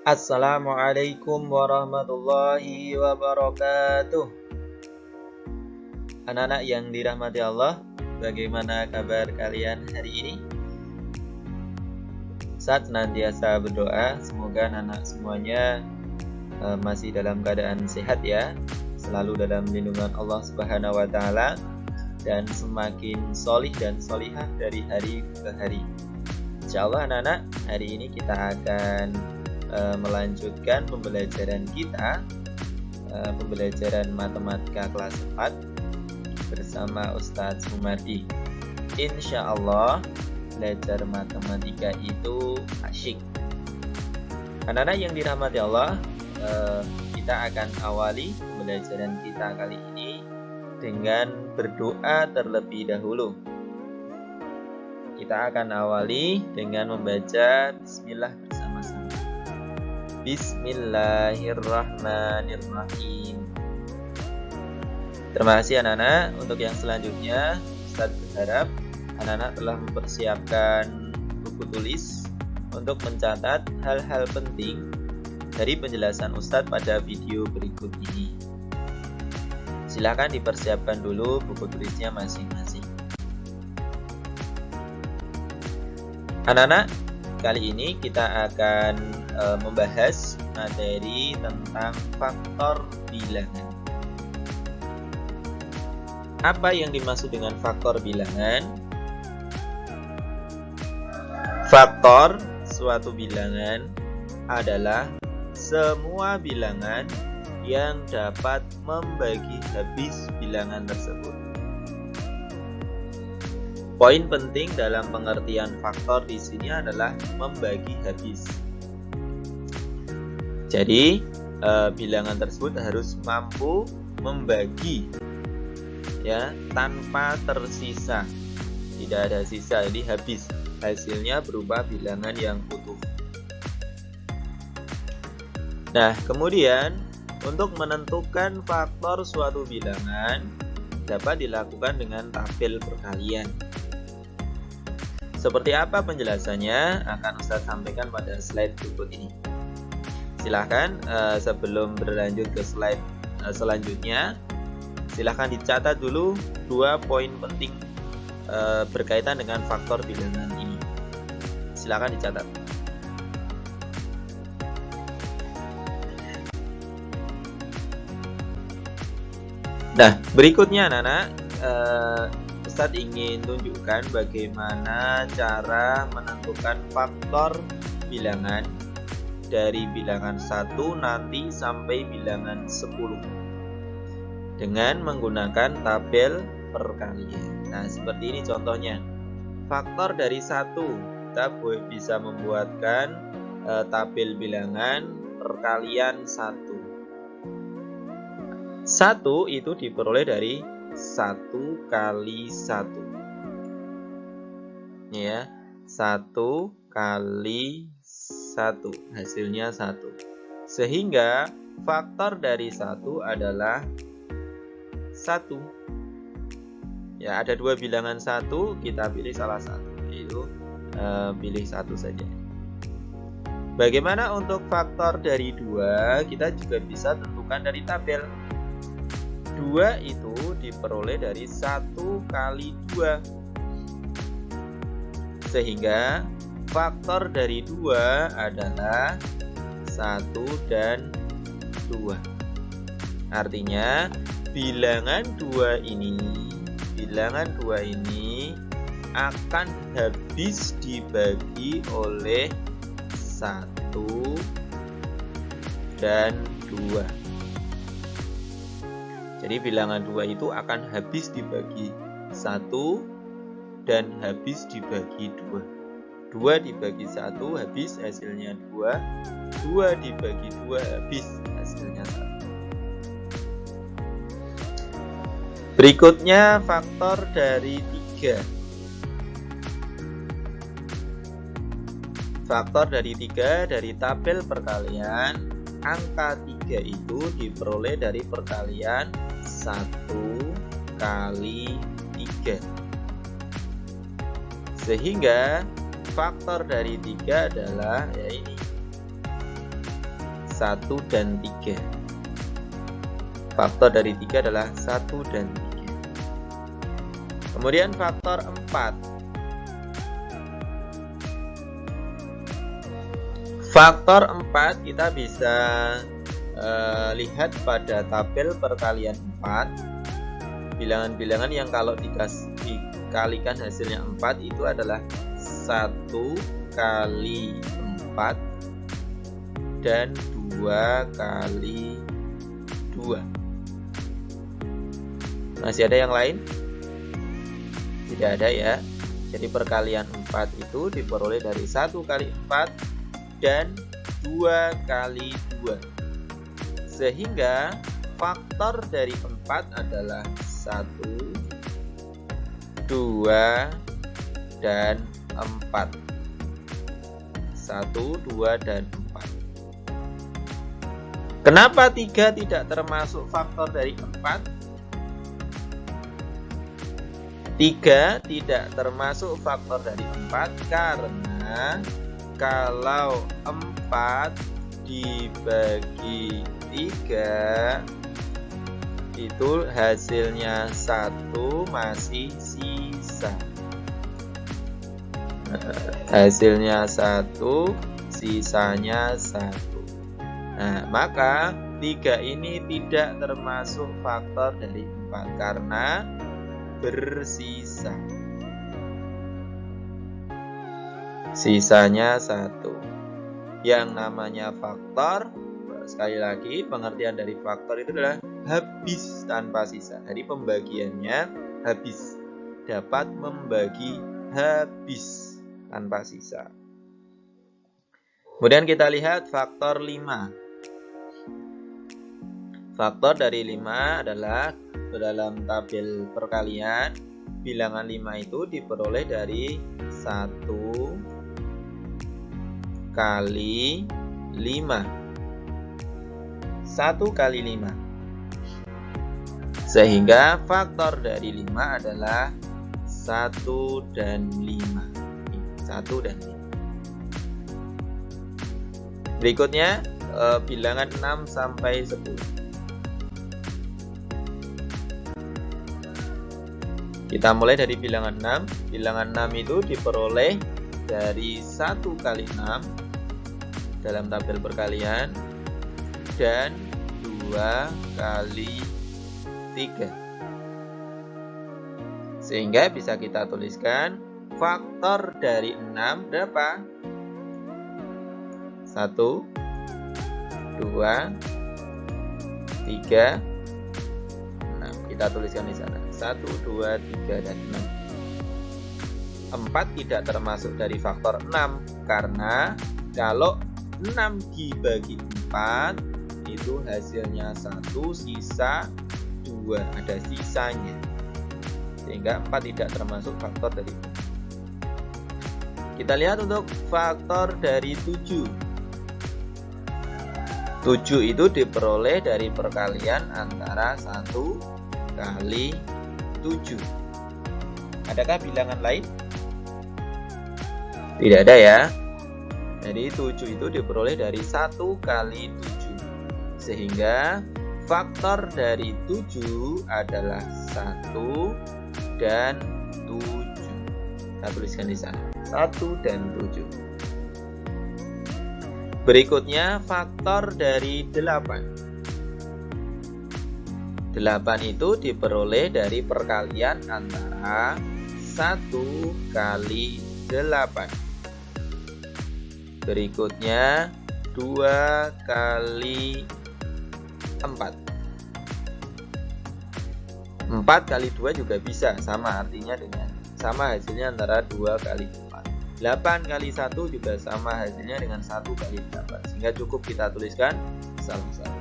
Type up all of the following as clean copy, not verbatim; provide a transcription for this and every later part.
Assalamualaikum warahmatullahi wabarakatuh. Anak-anak yang dirahmati Allah, bagaimana kabar kalian hari ini? Saat senantiasa berdoa, semoga anak-anak semuanya masih dalam keadaan sehat ya, selalu dalam lindungan Allah Subhanahu wa Ta'ala, dan semakin solih dan solihah dari hari ke hari. Insyaallah anak-anak, hari ini kita akan melanjutkan pembelajaran kita, pembelajaran matematika kelas 4 bersama Ustadz Sumardi. Insya Allah belajar matematika itu asyik. Anak-anak yang dirahmati Allah, kita akan awali pembelajaran kita kali ini dengan berdoa terlebih dahulu. Kita akan awali dengan membaca Bismillah bersama-sama. Bismillahirrahmanirrahim. Terima kasih anak-anak. Untuk yang selanjutnya, Ustadz berharap anak-anak telah mempersiapkan buku tulis untuk mencatat hal-hal penting dari penjelasan Ustadz pada video berikut ini. Silakan dipersiapkan dulu buku tulisnya masing-masing. Anak-anak, kali ini kita akan membahas materi tentang faktor bilangan. Apa yang dimaksud dengan faktor bilangan? Faktor suatu bilangan adalah semua bilangan yang dapat membagi habis bilangan tersebut. Poin penting dalam pengertian faktor di sini adalah membagi habis. Jadi, bilangan tersebut harus mampu membagi ya tanpa tersisa. Tidak ada sisa, jadi habis. Hasilnya berupa bilangan yang utuh. Nah, kemudian untuk menentukan faktor suatu bilangan dapat dilakukan dengan tabel perkalian. Seperti apa penjelasannya akan Ustadz sampaikan pada slide berikut ini. Silahkan sebelum berlanjut ke slide selanjutnya, silahkan dicatat dulu 2 poin penting berkaitan dengan faktor bilangan ini. Silahkan dicatat. Nah, berikutnya anak-anak, Ustadz ingin tunjukkan bagaimana cara menentukan faktor bilangan dari bilangan 1 nanti sampai bilangan 10 dengan menggunakan tabel perkalian. Nah, seperti ini contohnya. Faktor dari 1, kita bisa membuatkan tabel bilangan perkalian 1. 1 itu diperoleh dari 1 kali 1. Ya, 1 kali 1, hasilnya 1. Sehingga faktor dari 1 adalah 1. Ya, ada 2 bilangan 1, kita pilih salah satu, yaitu pilih 1 saja. Bagaimana untuk faktor dari 2? Kita juga bisa tentukan dari tabel. 2 itu diperoleh dari 1 kali 2. Sehingga faktor dari 2 adalah 1 dan 2. Artinya bilangan 2 ini akan habis dibagi oleh 1 dan 2. Jadi bilangan 2 itu akan habis dibagi 1 dan habis dibagi 2. 2 dibagi 1 habis, hasilnya 2. 2 dibagi 2 habis, hasilnya 1. Berikutnya faktor dari 3. Faktor dari 3 dari tabel perkalian, angka 3 itu diperoleh dari perkalian 1 kali 3. Sehingga faktor dari 3 adalah ya ini 1 dan 3. Faktor dari 3 adalah 1 dan 3. Kemudian faktor 4. Faktor 4 kita bisa lihat pada tabel perkalian 4. Bilangan-bilangan yang kalau dikalikan hasilnya 4 itu adalah 1 kali 4 dan 2 kali 2. Masih ada yang lain? Tidak ada ya. Jadi perkalian 4 itu diperoleh dari 1 kali 4 dan 2 kali 2. Sehingga faktor dari 4 adalah 1, 2, dan 4. 1, 2, dan 4. Kenapa 3 tidak termasuk faktor dari 4? 3 tidak termasuk faktor dari 4 karena kalau 4 dibagi 3 itu hasilnya 1 masih sisa. Hasilnya 1, sisanya 1. Nah, maka 3 ini tidak termasuk faktor dari 4 karena bersisa. Sisanya 1. Yang namanya faktor, sekali lagi pengertian dari faktor itu adalah habis tanpa sisa. Jadi pembagiannya habis, dapat membagi habis tanpa sisa. Kemudian kita lihat faktor 5. Faktor dari 5 adalah dalam tabel perkalian, bilangan 5 itu diperoleh dari 1 kali 5. 1 kali 5. Sehingga faktor dari 5 adalah 1 dan 5. 1 dan 5. Berikutnya bilangan 6 sampai 10. Kita mulai dari bilangan 6. Bilangan 6 itu diperoleh dari 1 kali 6 dalam tabel perkalian dan 2 kali 3. Sehingga bisa kita tuliskan faktor dari 6 berapa? 1, 2, 3, 6. Kita tuliskan di sana. 1, 2, 3, dan 6. 4 tidak termasuk dari faktor 6 karena kalau 6 dibagi 4 itu hasilnya 1, sisa 2, ada sisanya. Sehingga 4 tidak termasuk faktor dari 4. Kita lihat untuk faktor dari 7. 7 itu diperoleh dari perkalian antara 1 kali 7. Adakah bilangan lain? Tidak ada ya. Jadi 7 itu diperoleh dari 1 kali 7. Sehingga faktor dari 7 adalah 1 dan 7. Kita tuliskan di sana. 1 dan 7. Berikutnya faktor dari 8. 8 itu diperoleh dari perkalian antara 1 kali 8. Berikutnya 2 kali 4. 4 kali 2 juga bisa, sama artinya dengan sama hasilnya antara 2 kali 4. 8 kali 1 juga sama hasilnya dengan 1 kali 8. Sehingga cukup kita tuliskan salah satu.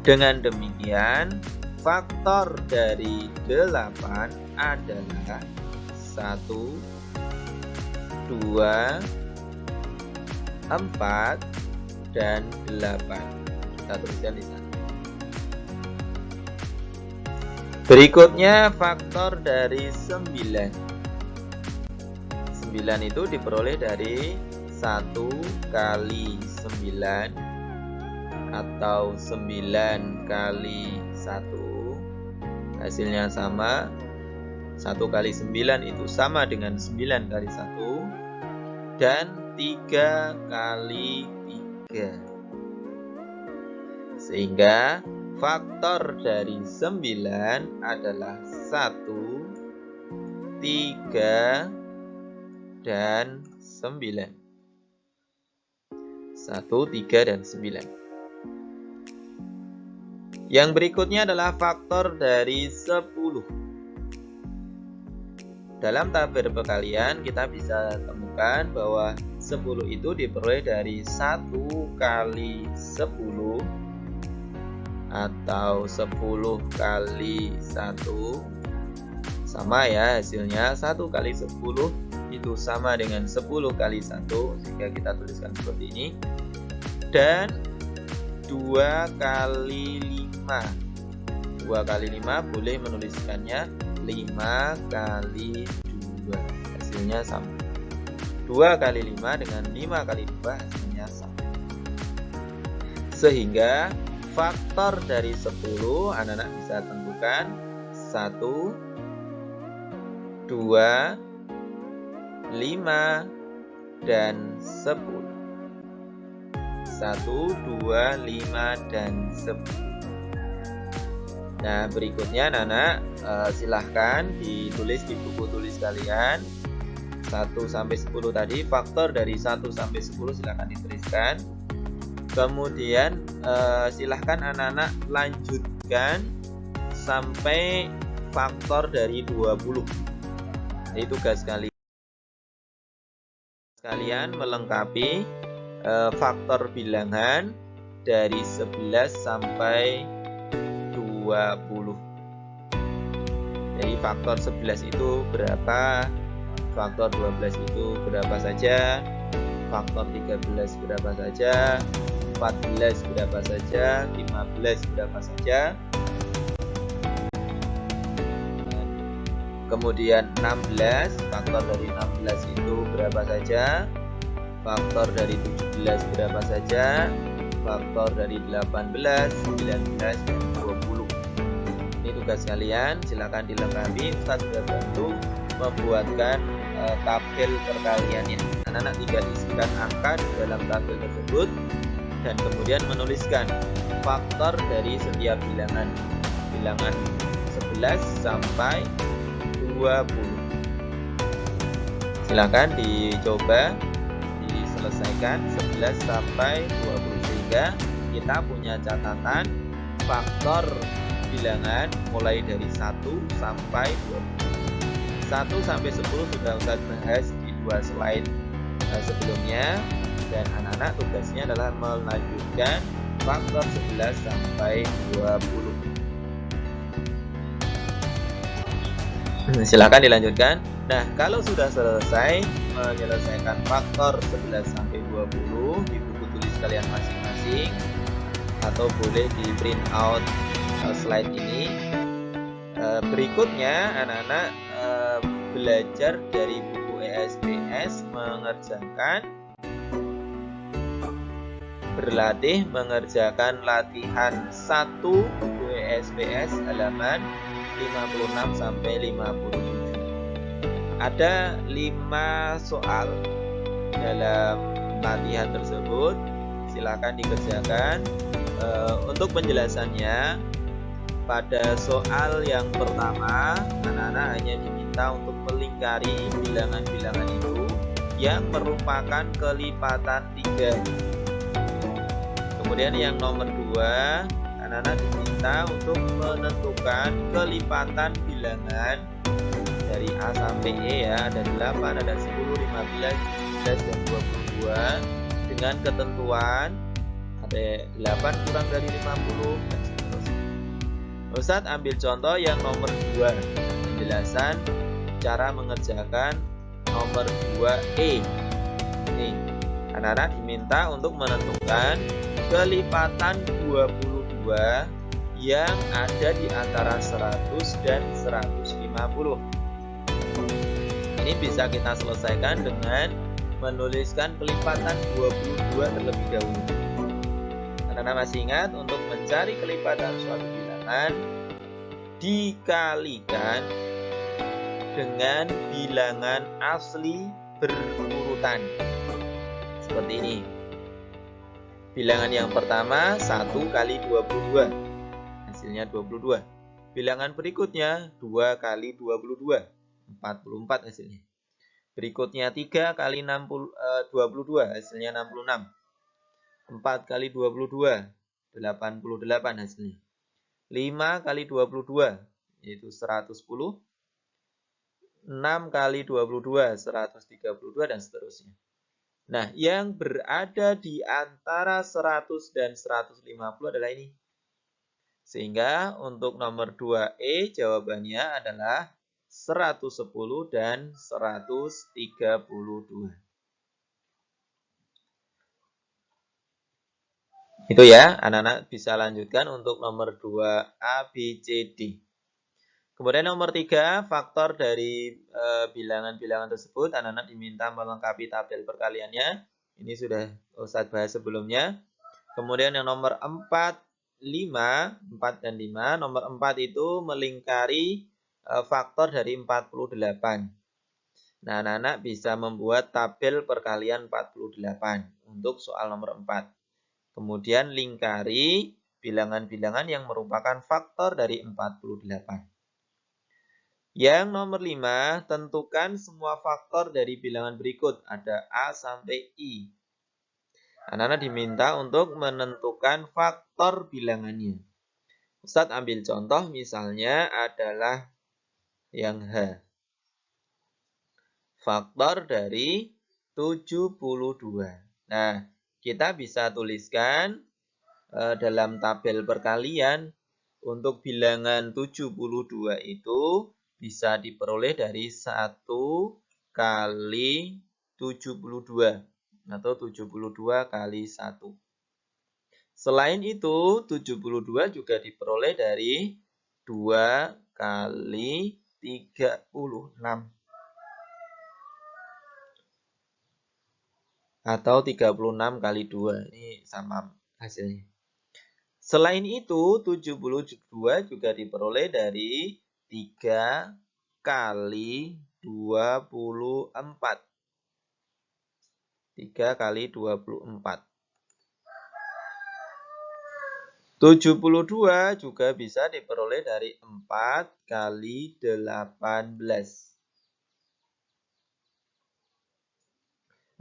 Dengan demikian, faktor dari 8 adalah 1, 2, 4, dan 8. Kita tuliskan di sana. Berikutnya faktor dari 9. 9 itu diperoleh dari 1 kali 9 atau 9 kali 1 hasilnya sama. 1 kali 9 itu sama dengan 9 kali 1 dan 3 kali 3. Sehingga faktor dari 9 adalah 1, 3, dan 9. 1, 3, dan 9. Yang berikutnya adalah faktor dari 10. Dalam tabel perkalian kita bisa temukan bahwa 10 itu diperoleh dari 1 kali 10 atau 10 kali 1 sama ya hasilnya. 1 kali 10 itu sama dengan 10 kali 1, sehingga kita tuliskan seperti ini. Dan 2 kali 5. 2 kali 5 boleh menuliskannya 5 kali 2. Hasilnya sama. 2 kali 5 dengan 5 kali 2 hasilnya sama. Sehingga faktor dari 10 anak-anak bisa tentukan 1, 2, 5, dan 10. 1, 2, 5, dan 10. Nah, berikutnya anak-anak silahkan ditulis di buku tulis kalian 1 sampai 10 tadi. Faktor dari 1 sampai 10 silahkan dituliskan. Kemudian silahkan anak-anak lanjutkan sampai faktor dari 20. Jadi tugas kalian melengkapi faktor bilangan dari 11 sampai 20. Jadi faktor 11 itu berapa, faktor 12 itu berapa saja, faktor 13 berapa saja, 14 berapa saja, 15 berapa saja. Kemudian 16, faktor dari 16 itu berapa saja, faktor dari 17 berapa saja, faktor dari 18, 19, dan 20. Ini tugas kalian, silakan dilengkapi. Ustaz sudah bantu membuatkan tabel perkaliannya. Anak-anak tinggal isikan angka di dalam tabel tersebut dan kemudian menuliskan faktor dari setiap bilangan 11 sampai 20. Silakan dicoba diselesaikan 11 sampai 20 sehingga kita punya catatan faktor bilangan mulai dari 1 sampai 20. 1 sampai 10 sudah Ustaz bahas di 2 slide sebelumnya, dan anak-anak tugasnya adalah melanjutkan faktor 11 sampai 20. Silakan dilanjutkan. Nah, kalau sudah selesai menyelesaikan faktor 11 sampai 20 di buku tulis kalian masing-masing atau boleh di print out slide ini. Berikutnya anak-anak belajar dari buku ESPS berlatih mengerjakan latihan 1 buku ESPS halaman 56 sampai 57. Ada 5 soal dalam latihan tersebut. Silakan dikerjakan. Untuk penjelasannya, pada soal yang pertama, anak-anak hanya diminta untuk melingkari bilangan-bilangan itu yang merupakan kelipatan 3. Kemudian yang nomor 2, anak-anak diminta untuk menentukan kelipatan bilangan dari A sampai E ya, ada 8, ada 10, 15, 17, dan 22 dengan ketentuan ada 8 kurang dari 50 dan seterusnya. Ustadz ambil contoh yang nomor 2, penjelasan cara mengerjakan nomor 2E. Nih, anak-anak diminta untuk menentukan kelipatan 22 yang ada di antara 100 dan 150. Ini bisa kita selesaikan dengan menuliskan kelipatan 22 terlebih dahulu. Anak-anak masih ingat, untuk mencari kelipatan suatu bilangan dikalikan dengan bilangan asli berurutan. Seperti ini. Bilangan yang pertama 1 kali 22. Hasilnya 22. Bilangan berikutnya 2 kali 22. 44 hasilnya. Berikutnya 3 kali 22. Hasilnya 66. 4 kali 22. 88 hasilnya. 5 kali 22. Yaitu 110. 6 kali 22. 132 dan seterusnya. Nah, yang berada di antara 100 dan 150 adalah ini. Sehingga untuk nomor 2E jawabannya adalah 110 dan 132. Itu ya, anak-anak bisa lanjutkan untuk nomor 2A, B, C, D. Kemudian nomor 3, faktor dari bilangan-bilangan tersebut, anak-anak diminta melengkapi tabel perkaliannya. Ini sudah Ustadz bahas sebelumnya. Kemudian yang nomor 4 dan 5. Nomor 4 itu melingkari faktor dari 48. Nah, anak-anak bisa membuat tabel perkalian 48 untuk soal nomor 4. Kemudian lingkari bilangan-bilangan yang merupakan faktor dari 48. Yang nomor 5, tentukan semua faktor dari bilangan berikut. Ada A sampai I. Anak-anak diminta untuk menentukan faktor bilangannya. Ustadz ambil contoh misalnya adalah yang H. Faktor dari 72. Nah, kita bisa tuliskan dalam tabel perkalian untuk bilangan 72 itu bisa diperoleh dari 1 kali 72 atau 72 kali 1. Selain itu, 72 juga diperoleh dari 2 kali 36 atau 36 kali 2. Ini sama hasilnya. Selain itu, 72 juga diperoleh dari 3 kali 24. 3 kali 24. 72 juga bisa diperoleh dari 4 kali 18.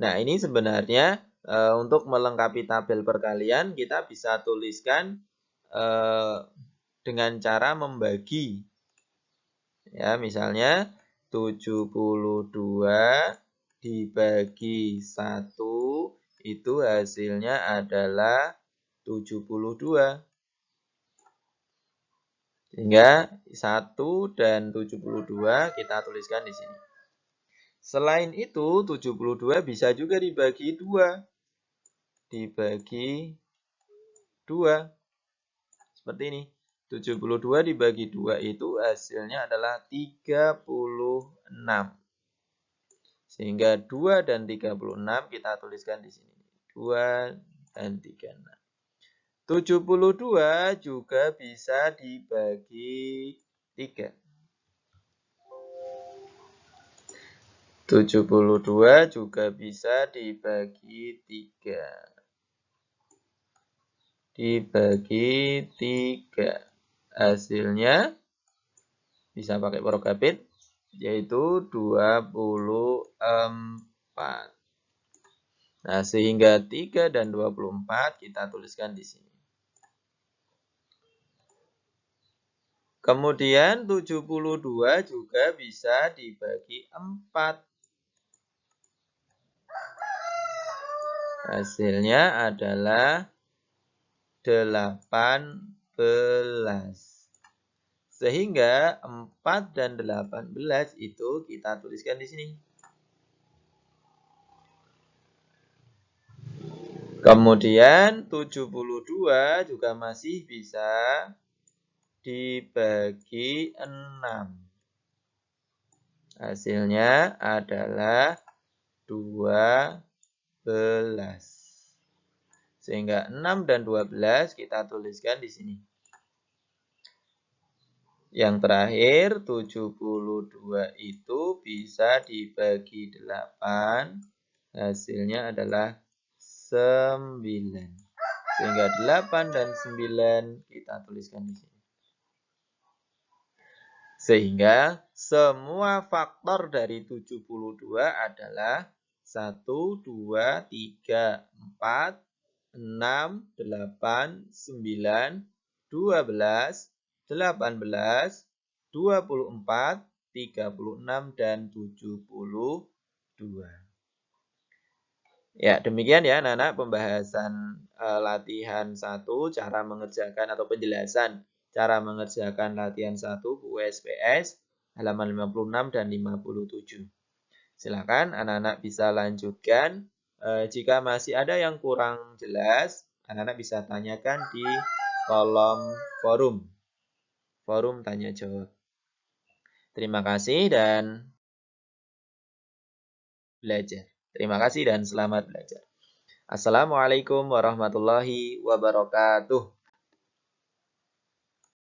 Nah, ini sebenarnya untuk melengkapi tabel perkalian kita bisa tuliskan dengan cara membagi. Ya, misalnya 72 dibagi 1 itu hasilnya adalah 72. Sehingga 1 dan 72 kita tuliskan di sini. Selain itu, 72 bisa juga dibagi 2. Dibagi 2. Seperti ini. 72 dibagi 2 itu hasilnya adalah 36. Sehingga 2 dan 36 kita tuliskan di sini. 2 dan 36. 72 juga bisa dibagi 3. 72 juga bisa dibagi 3. Dibagi 3. Hasilnya bisa pakai prokabit, yaitu 24. Nah, sehingga 3 dan 24 kita tuliskan di sini. Kemudian 72 juga bisa dibagi 4. Hasilnya adalah 18. Sehingga 4 dan 18 itu kita tuliskan di sini. Kemudian 72 juga masih bisa dibagi 6. Hasilnya adalah 12. Sehingga 6 dan 12 kita tuliskan di sini. Yang terakhir 72 itu bisa dibagi 8. Hasilnya adalah 9. Sehingga 8 dan 9 kita tuliskan di sini. Sehingga semua faktor dari 72 adalah 1, 2, 3, 4, 6, 8, 9, 12, 18, 24, 36, dan 72. Ya, demikian ya anak-anak pembahasan latihan 1, cara mengerjakan atau penjelasan cara mengerjakan latihan 1 USPS halaman 56 dan 57. Silakan anak-anak bisa lanjutkan. Jika masih ada yang kurang jelas, anak-anak bisa tanyakan di kolom forum tanya jawab. Terima kasih dan belajar. Terima kasih dan selamat belajar. Assalamualaikum warahmatullahi wabarakatuh.